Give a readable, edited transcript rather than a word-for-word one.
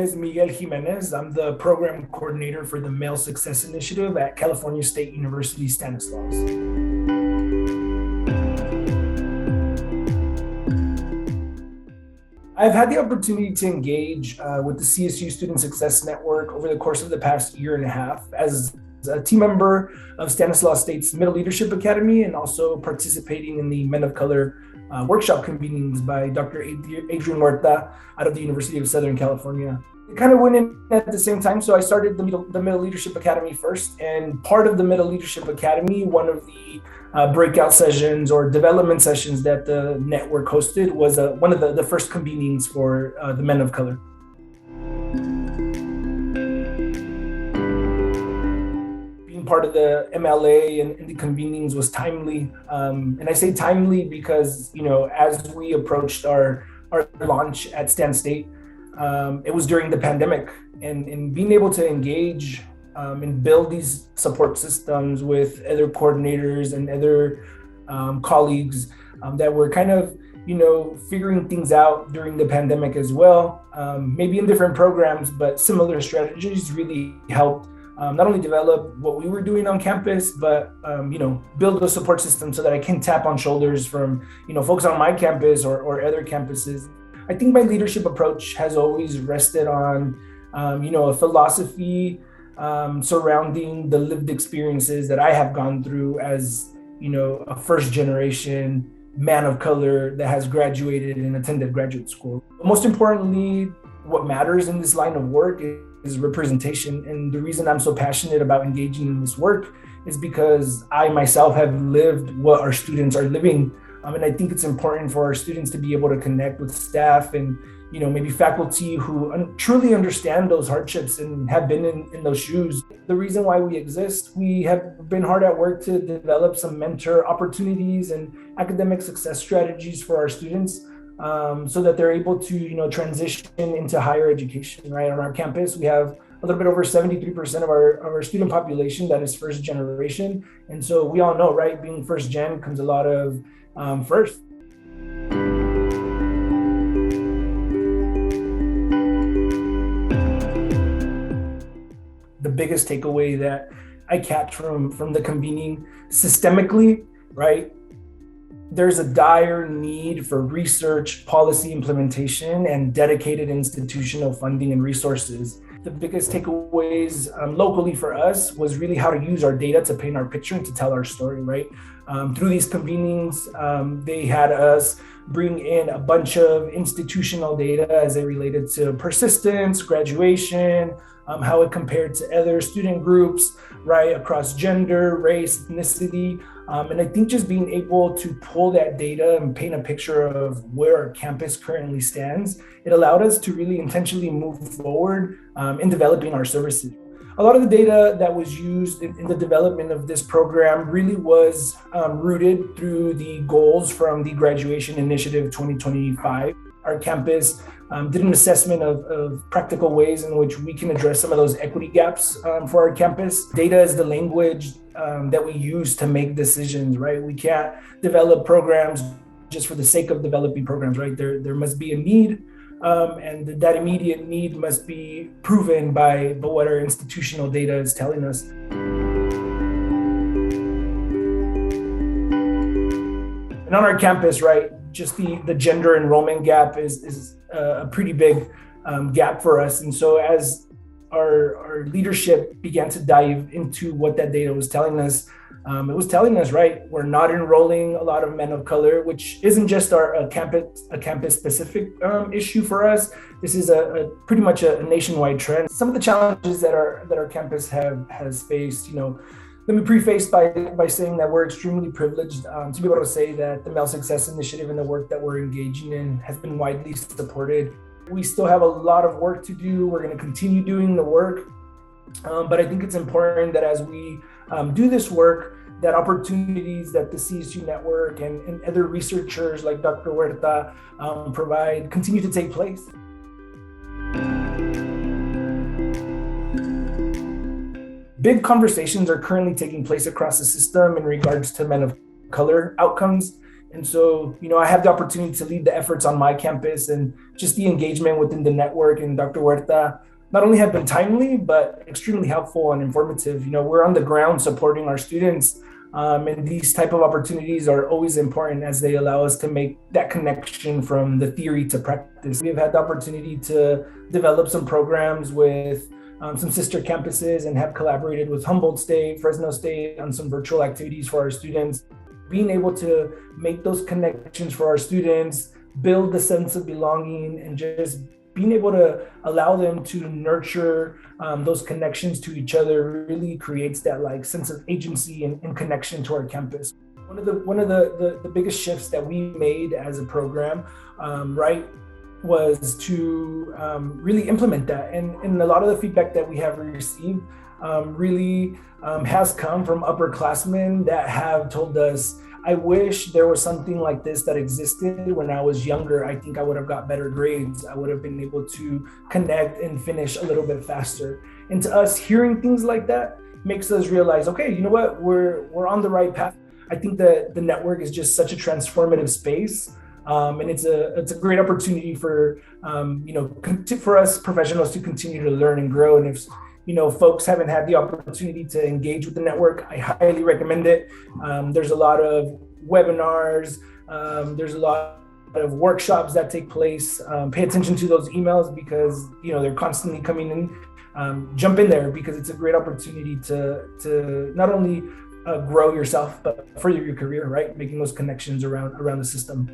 is Miguel Jimenez. I'm the program coordinator for the Male Success Initiative at California State University, Stanislaus. I've had the opportunity to engage with the CSU Student Success Network over the course of the past year and a half as a team member of Stanislaus State's Middle Leadership Academy and also participating in the Men of Color workshop convenings by Dr. Adrian Huerta out of the University of Southern California. It kind of went in at the same time. So I started the Middle Leadership Academy first, and part of the Middle Leadership Academy, one of the breakout sessions or development sessions that the network hosted was one of the first convenings for the Men of Color. Being part of the MLA and the convenings was timely. And I say timely because, as we approached our launch at Stan State, it was during the pandemic, and being able to engage and build these support systems with other coordinators and other colleagues that were kind of, figuring things out during the pandemic as well. Maybe in different programs, but similar strategies really helped not only develop what we were doing on campus, but, build a support system so that I can tap on shoulders from, folks on my campus or other campuses. I think my leadership approach has always rested on, a philosophy surrounding the lived experiences that I have gone through as, a first generation man of color that has graduated and attended graduate school. Most importantly, what matters in this line of work is representation. And the reason I'm so passionate about engaging in this work is because I myself have lived what our students are living. And I think it's important for our students to be able to connect with staff and, maybe faculty who truly understand those hardships and have been in those shoes. The reason why we exist, we have been hard at work to develop some mentor opportunities and academic success strategies for our students so that they're able to, transition into higher education, right? On our campus, we have a little bit over 73% of our student population that is first generation. And so we all know, right, being first gen comes a lot of first. The biggest takeaway that I catch from the convening systemically, right? There's a dire need for research, policy implementation, and dedicated institutional funding and resources. The biggest takeaways locally for us was really how to use our data to paint our picture and to tell our story, right? Through these convenings, they had us bring in a bunch of institutional data as it related to persistence, graduation, how it compared to other student groups, right, across gender, race, ethnicity. And I think just being able to pull that data and paint a picture of where our campus currently stands, it allowed us to really intentionally move forward in developing our services. A lot of the data that was used in the development of this program really was rooted through the goals from the Graduation Initiative 2025. Our campus did an assessment of practical ways in which we can address some of those equity gaps for our campus. Data is the language that we use to make decisions, right? We can't develop programs just for the sake of developing programs, right? There must be a need, and that immediate need must be proven by what our institutional data is telling us. And on our campus, right, just the gender enrollment gap is a pretty big gap for us. And so as our leadership began to dive into what that data was telling us, it was telling us, right, we're not enrolling a lot of men of color, which isn't just a campus specific issue for us. This is a pretty much a nationwide trend. Some of the challenges that our campus has faced, let me preface by saying that we're extremely privileged to be able to say that the Male Success Initiative and the work that we're engaging in has been widely supported. We still have a lot of work to do. We're going to continue doing the work. But I think it's important that as we do this work, that opportunities that the CSU network and other researchers like Dr. Huerta provide continue to take place. Big conversations are currently taking place across the system in regards to men of color outcomes And so, I have the opportunity to lead the efforts on my campus, and just the engagement within the network and Dr. Huerta not only have been timely, but extremely helpful and informative. We're on the ground supporting our students. And these type of opportunities are always important, as they allow us to make that connection from the theory to practice. We've had the opportunity to develop some programs with some sister campuses, and have collaborated with Humboldt State, Fresno State on some virtual activities for our students. Being able to make those connections for our students, build the sense of belonging, and just being able to allow them to nurture those connections to each other really creates that sense of agency and connection to our campus. One of the biggest shifts that we made as a program, was to really implement that. And a lot of the feedback that we have received really has come from upperclassmen that have told us, I wish there was something like this that existed when I was younger. I think I would have got better grades. I would have been able to connect and finish a little bit faster. And to us, hearing things like that makes us realize, okay, you know what, we're on the right path. I think that the network is just such a transformative space. And it's a great opportunity for for us professionals to continue to learn and grow. And if folks haven't had the opportunity to engage with the network, I highly recommend it. There's a lot of webinars. There's a lot of workshops that take place. Pay attention to those emails, because they're constantly coming in. Jump in there, because it's a great opportunity to not only grow yourself, but further your career, right? Making those connections around the system.